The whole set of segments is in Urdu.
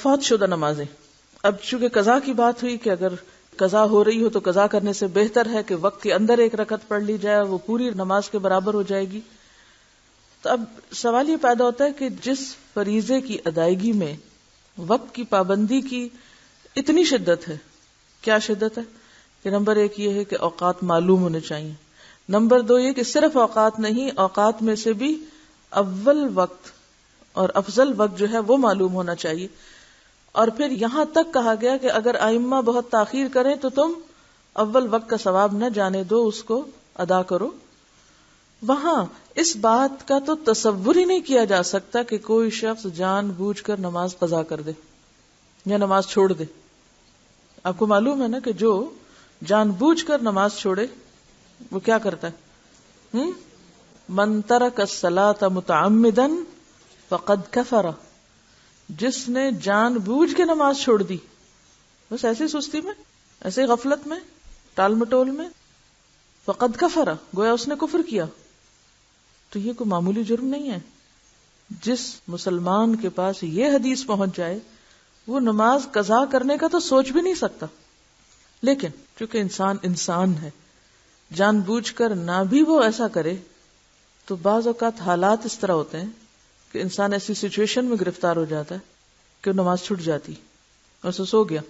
فوت شدہ نمازیں. اب چونکہ قضا کی بات ہوئی کہ اگر قضا ہو رہی ہو تو قضا کرنے سے بہتر ہے کہ وقت کے اندر ایک رکعت پڑھ لی جائے، وہ پوری نماز کے برابر ہو جائے گی. تو اب سوال یہ پیدا ہوتا ہے کہ جس فریضے کی ادائیگی میں وقت کی پابندی کی اتنی شدت ہے، کیا شدت ہے کہ نمبر 1 یہ ہے کہ اوقات معلوم ہونے چاہیے، نمبر 2 یہ کہ صرف اوقات نہیں، اوقات میں سے بھی اول وقت اور افضل وقت جو ہے وہ معلوم ہونا چاہیے. اور پھر یہاں تک کہا گیا کہ اگر ائمہ بہت تاخیر کریں تو تم اول وقت کا ثواب نہ جانے دو، اس کو ادا کرو. وہاں اس بات کا تو تصور ہی نہیں کیا جا سکتا کہ کوئی شخص جان بوجھ کر نماز قضا کر دے یا نماز چھوڑ دے. آپ کو معلوم ہے نا کہ جو جان بوجھ کر نماز چھوڑے وہ کیا کرتا ہے؟ من ترک الصلاۃ متعمدا فقد کفر. جس نے جان بوجھ کے نماز چھوڑ دی، بس ایسی سستی میں، ایسے غفلت میں، ٹال مٹول میں، فقد کفر، گویا اس نے کفر کیا. تو یہ کوئی معمولی جرم نہیں ہے. جس مسلمان کے پاس یہ حدیث پہنچ جائے وہ نماز قضا کرنے کا تو سوچ بھی نہیں سکتا. لیکن چونکہ انسان ہے، جان بوجھ کر نہ بھی وہ ایسا کرے تو بعض اوقات حالات اس طرح ہوتے ہیں کہ انسان ایسی سچویشن میں گرفتار ہو جاتا ہے کہ وہ نماز چھوٹ جاتی، اور سو گیا،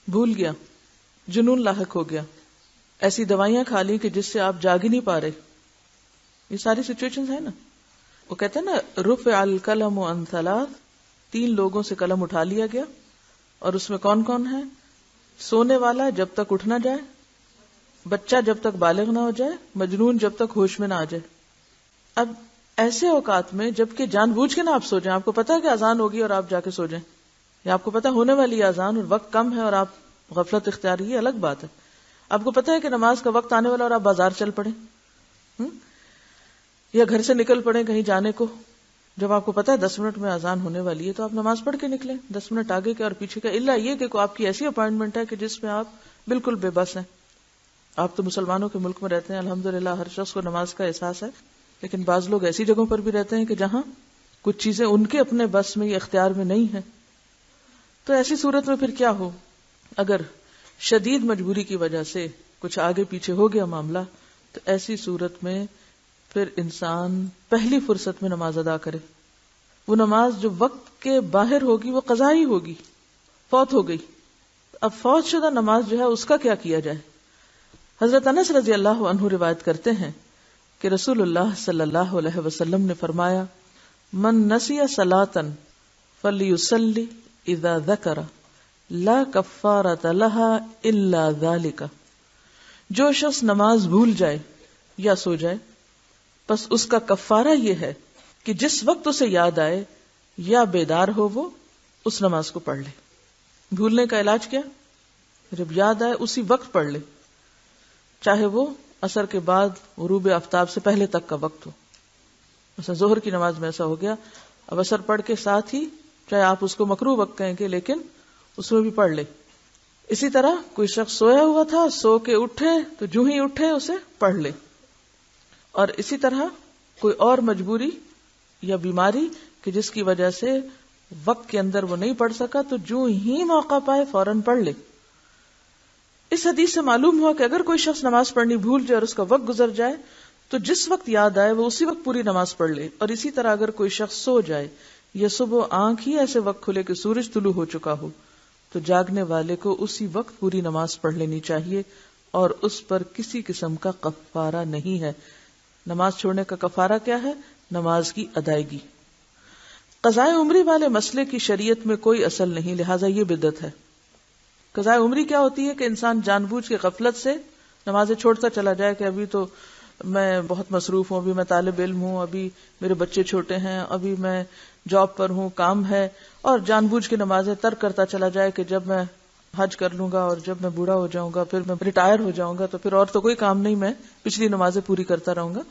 بھول گیا، جنون لاحق ہو گیا، ایسی دوائیاں کھا لی کہ جس سے آپ جاگ ہی نہیں پا رہے. یہ ساری سچویشنز ہیں نا. وہ کہتے ہیں نا رفع القلم عن 3، 3 لوگوں سے قلم اٹھا لیا گیا، اور اس میں کون کون ہے؟ سونے والا جب تک اٹھ نہ جائے، بچہ جب تک بالغ نہ ہو جائے، مجنون جب تک ہوش میں نہ آ جائے. اب ایسے اوقات میں جبکہ جان بوجھ کے نہ آپ سو جائیں، آپ کو پتا ہے کہ اذان ہوگی اور آپ جا کے سو جائیں، یا آپ کو پتا ہونے والی اذان اور وقت کم ہے اور آپ غفلت اختیار، یہ الگ بات ہے. آپ کو پتا ہے کہ نماز کا وقت آنے والا اور آپ بازار چل پڑے، یا گھر سے نکل پڑے کہیں جانے کو، جب آپ کو پتا ہے 10 منٹ میں اذان ہونے والی ہے تو آپ نماز پڑھ کے نکلیں 10 منٹ آگے کے اور پیچھے کا، الا یہ کہ آپ کی ایسی اپائنٹمنٹ ہے کہ جس میں آپ بالکل بے بس ہیں. آپ تو مسلمانوں کے ملک میں رہتے ہیں، الحمدللہ ہر شخص کو نماز کا احساس ہے، لیکن بعض لوگ ایسی جگہوں پر بھی رہتے ہیں کہ جہاں کچھ چیزیں ان کے اپنے بس میں یا اختیار میں نہیں ہیں. تو ایسی صورت میں پھر کیا ہو؟ اگر شدید مجبوری کی وجہ سے کچھ آگے پیچھے ہو گیا معاملہ، تو ایسی صورت میں پھر انسان پہلی فرصت میں نماز ادا کرے. وہ نماز جو وقت کے باہر ہوگی وہ قضا ہی ہوگی، فوت ہو گئی. اب فوت شدہ نماز جو ہے اس کا کیا کیا جائے؟ حضرت انس رضی اللہ عنہ روایت کرتے ہیں کہ رسول اللہ صلی اللہ علیہ وسلم نے فرمایا، من نسی صلاۃ فلیصلی اذا ذکر لا کفارۃ لها الا ذلک. جو شخص نماز بھول جائے یا سو جائے، بس اس کا کفارہ یہ ہے کہ جس وقت اسے یاد آئے یا بیدار ہو وہ اس نماز کو پڑھ لے. بھولنے کا علاج کیا؟ جب یاد آئے اسی وقت پڑھ لے، چاہے وہ عصر کے بعد غروب آفتاب سے پہلے تک کا وقت ہو. مثلا ظہر کی نماز میں ایسا ہو گیا، اب عصر پڑھ کے ساتھ ہی، چاہے آپ اس کو مکروہ وقت کہیں گے لیکن اس میں بھی پڑھ لے. اسی طرح کوئی شخص سویا ہوا تھا، سو کے اٹھے تو جو ہی اٹھے اسے پڑھ لے. اور اسی طرح کوئی اور مجبوری یا بیماری کہ جس کی وجہ سے وقت کے اندر وہ نہیں پڑھ سکا، تو جو ہی موقع پائے فوراً پڑھ لے. اس حدیث سے معلوم ہوا کہ اگر کوئی شخص نماز پڑھنی بھول جائے اور اس کا وقت گزر جائے تو جس وقت یاد آئے وہ اسی وقت پوری نماز پڑھ لے. اور اسی طرح اگر کوئی شخص سو جائے یا صبح آنکھ ہی ایسے وقت کھلے کہ سورج طلوع ہو چکا ہو تو جاگنے والے کو اسی وقت پوری نماز پڑھ لینی چاہیے، اور اس پر کسی قسم کا کفارہ نہیں ہے. نماز چھوڑنے کا کفارہ کیا ہے؟ نماز کی ادائیگی. قضاء عمری والے مسئلے کی شریعت میں کوئی اصل نہیں، لہٰذا یہ بدعت ہے. قضاء عمری کیا ہوتی ہے کہ انسان جان بوجھ کے غفلت سے نمازیں چھوڑتا چلا جائے کہ ابھی تو میں بہت مصروف ہوں، ابھی میں طالب علم ہوں، ابھی میرے بچے چھوٹے ہیں، ابھی میں جاب پر ہوں، کام ہے، اور جان بوجھ کے نمازیں ترک کرتا چلا جائے کہ جب میں حج کر لوں گا اور جب میں بوڑھا ہو جاؤں گا، پھر میں ریٹائر ہو جاؤں گا تو پھر اور تو کوئی کام نہیں، میں پچھلی نمازیں پوری کرتا رہوں گا.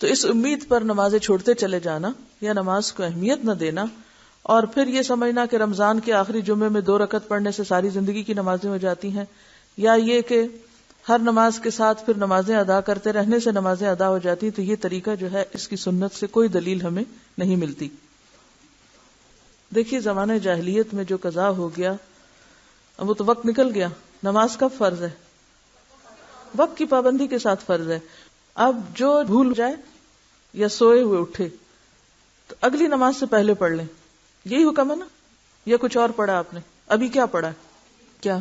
تو اس امید پر نمازیں چھوڑتے چلے جانا یا نماز کو اہمیت نہ دینا، اور پھر یہ سمجھنا کہ رمضان کے آخری جمعے میں 2 رکعت پڑھنے سے ساری زندگی کی نمازیں ہو جاتی ہیں، یا یہ کہ ہر نماز کے ساتھ پھر نمازیں ادا کرتے رہنے سے نمازیں ادا ہو جاتی، تو یہ طریقہ جو ہے اس کی سنت سے کوئی دلیل ہمیں نہیں ملتی. دیکھیے زمانہ جاہلیت میں جو قضا ہو گیا، اب وہ تو وقت نکل گیا. نماز کب فرض ہے؟ وقت کی پابندی کے ساتھ فرض ہے. اب جو بھول جائے یا سوئے ہوئے اٹھے تو اگلی نماز سے پہلے پڑھ لیں. یہی حکم ہے نا؟ یا کچھ اور پڑھا آپ نے؟ ابھی کیا پڑھا ہے؟ کیا؟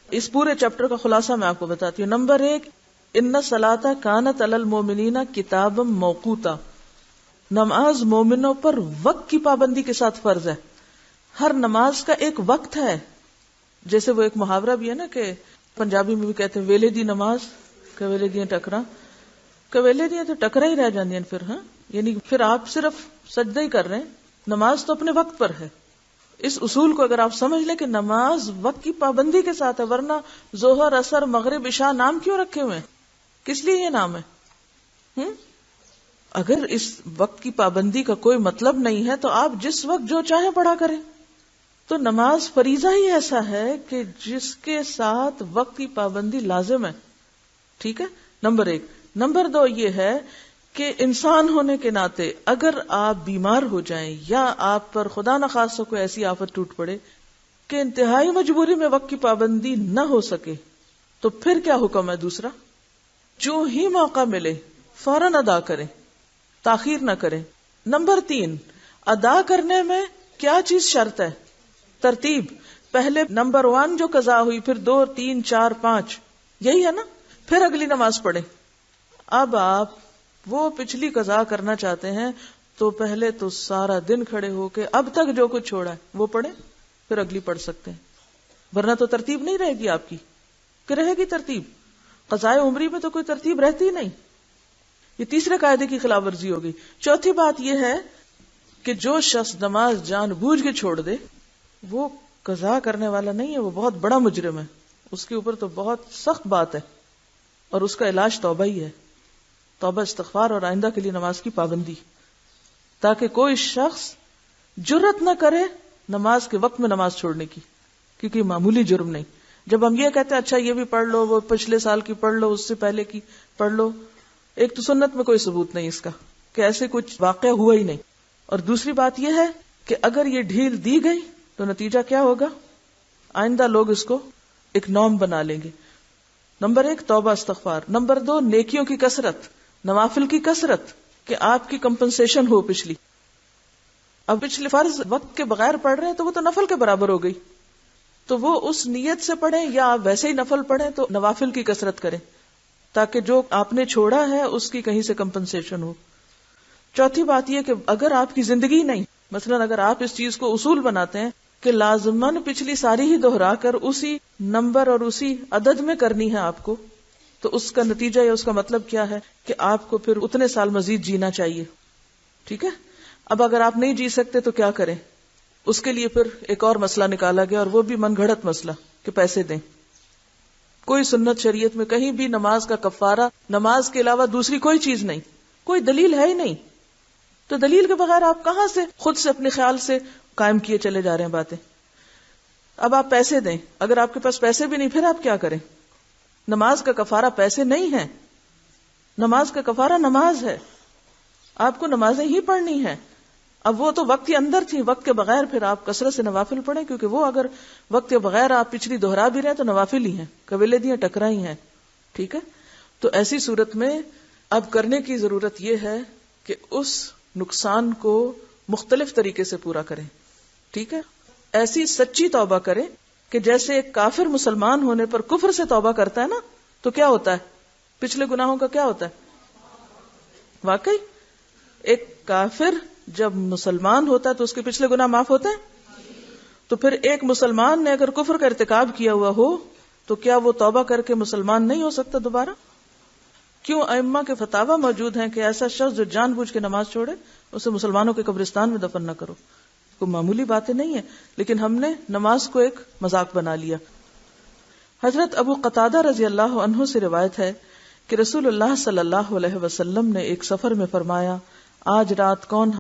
اس پورے چیپٹر کا خلاصہ میں آپ کو بتاتی ہوں. نمبر 1، ان الصلاۃ کانت علی المؤمنین کتابا موقوتا. نماز مومنوں پر وقت کی پابندی کے ساتھ فرض ہے. ہر نماز کا ایک وقت ہے. جیسے وہ ایک محاورہ بھی ہے نا کہ پنجابی میں بھی کہتے ہیں ویلے دی نماز کویلے دیاں ٹکرا. کویلے دیاں تو ٹکرا ہی رہ جاندیاں پھر. ہاں یعنی پھر آپ صرف سجدہ ہی کر رہے ہیں. نماز تو اپنے وقت پر ہے. اس اصول کو اگر آپ سمجھ لیں کہ نماز وقت کی پابندی کے ساتھ ہے، ورنہ ظہر، عصر، مغرب، عشاء نام کیوں رکھے ہوئے ہیں؟ کس لیے یہ نام ہے؟ اگر اس وقت کی پابندی کا کوئی مطلب نہیں ہے تو آپ جس وقت جو چاہیں پڑھا کریں. تو نماز فریضہ ہی ایسا ہے کہ جس کے ساتھ وقت کی پابندی لازم ہے. ٹھیک ہے، نمبر 1. نمبر 2 یہ ہے کہ انسان ہونے کے ناطے اگر آپ بیمار ہو جائیں یا آپ پر خدا نخواستہ کوئی ایسی آفت ٹوٹ پڑے کہ انتہائی مجبوری میں وقت کی پابندی نہ ہو سکے تو پھر کیا حکم ہے؟ دوسرا، جو ہی موقع ملے فوراً ادا کریں، تاخیر نہ کریں. نمبر 3، ادا کرنے میں کیا چیز شرط ہے؟ ترتیب. پہلے نمبر 1 جو قضا ہوئی، پھر 2، 3، 4، 5، یہی ہے نا؟ پھر اگلی نماز پڑھیں. اب آپ وہ پچھلی قضا کرنا چاہتے ہیں تو پہلے تو سارا دن کھڑے ہو کے اب تک جو کچھ چھوڑا ہے وہ پڑھیں، پھر اگلی پڑھ سکتے ہیں. ورنہ تو ترتیب نہیں رہے گی آپ کی. کہ رہے گی ترتیب؟ قضائے عمری میں تو کوئی ترتیب رہتی ہی نہیں. یہ تیسرے قاعدے کی خلاف ورزی ہوگی. چوتھی بات یہ ہے کہ جو شخص نماز جان بوجھ کے چھوڑ دے وہ قضا کرنے والا نہیں ہے، وہ بہت بڑا مجرم ہے. اس کے اوپر تو بہت سخت بات ہے اور اس کا علاج توبہ ہی ہے. توبہ، استغفار اور آئندہ کے لیے نماز کی پابندی، تاکہ کوئی شخص جرت نہ کرے نماز کے وقت میں نماز چھوڑنے کی، کیونکہ یہ معمولی جرم نہیں. جب ہم یہ کہتے ہیں اچھا یہ بھی پڑھ لو، وہ پچھلے سال کی پڑھ لو، اس سے پہلے کی پڑھ لو، ایک تو سنت میں کوئی ثبوت نہیں اس کا کہ ایسے کچھ واقعہ ہوا ہی نہیں. اور دوسری بات یہ ہے کہ اگر یہ ڈھیل دی گئی تو نتیجہ کیا ہوگا؟ آئندہ لوگ اس کو ایک نارم بنا لیں گے. نمبر 1 توبہ استغفار. نمبر 2 نیکیوں کی کثرت، نوافل کی کثرت، کہ آپ کی کمپنسیشن ہو پچھلی. اب پچھلے فرض وقت کے بغیر پڑھ رہے ہیں تو وہ تو نفل کے برابر ہو گئی، تو وہ اس نیت سے پڑھیں یا آپ ویسے ہی نفل پڑھیں تو نوافل کی کثرت کریں تاکہ جو آپ نے چھوڑا ہے اس کی کہیں سے کمپنسیشن ہو. چوتھی بات یہ کہ اگر آپ کی زندگی نہیں، مثلا اگر آپ اس چیز کو اصول بناتے ہیں کہ لازماً پچھلی ساری ہی دہرا کر اسی نمبر اور اسی عدد میں کرنی ہے آپ کو، تو اس کا نتیجہ یا اس کا مطلب کیا ہے کہ آپ کو پھر اتنے سال مزید جینا چاہیے. ٹھیک ہے. اب اگر آپ نہیں جی سکتے تو کیا کریں؟ اس کے لیے پھر ایک اور مسئلہ نکالا گیا، اور وہ بھی من گھڑت مسئلہ کہ پیسے دیں. کوئی سنت شریعت میں کہیں بھی نماز کا کفارہ نماز کے علاوہ دوسری کوئی چیز نہیں، کوئی دلیل ہے ہی نہیں. تو دلیل کے بغیر آپ کہاں سے خود سے اپنے خیال سے قائم کیے چلے جا رہے ہیں باتیں. اب آپ پیسے دیں، اگر آپ کے پاس پیسے بھی نہیں پھر آپ کیا کریں؟ نماز کا کفارہ پیسے نہیں ہے، نماز کا کفارہ نماز ہے. آپ کو نمازیں ہی پڑھنی ہیں. اب وہ تو وقت کے اندر تھی، وقت کے بغیر پھر آپ کثرت سے نوافل پڑھیں، کیونکہ وہ اگر وقت کے بغیر آپ پچھلی دہرا بھی رہے ہیں تو نوافل ہی ہیں، قبیلے دیاں ٹکرا ہی ہیں. ٹھیک ہے. تو ایسی صورت میں اب کرنے کی ضرورت یہ ہے کہ اس نقصان کو مختلف طریقے سے پورا کریں. ٹھیک ہے. ایسی سچی توبہ کریں کہ جیسے ایک کافر مسلمان ہونے پر کفر سے توبہ کرتا ہے نا تو کیا ہوتا ہے؟ پچھلے گناہوں کا کیا ہوتا ہے؟ واقعی ایک کافر جب مسلمان ہوتا ہے تو اس کے پچھلے گناہ معاف ہوتے ہیں. تو پھر ایک مسلمان نے اگر کفر کا ارتکاب کیا ہوا ہو تو کیا وہ توبہ کر کے مسلمان نہیں ہو سکتا دوبارہ؟ کیوں ائمہ کے فتاوی موجود ہیں کہ ایسا شخص جو جان بوجھ کے نماز چھوڑے اسے مسلمانوں کے قبرستان میں دفن نہ کرو. کوئی معمولی باتیں نہیں ہیں، لیکن ہم نے نماز کو ایک مذاق بنا لیا. حضرت ابو قتادہ رضی اللہ عنہ سے روایت ہے کہ رسول اللہ صلی اللہ علیہ وسلم نے ایک سفر میں فرمایا، آج رات کون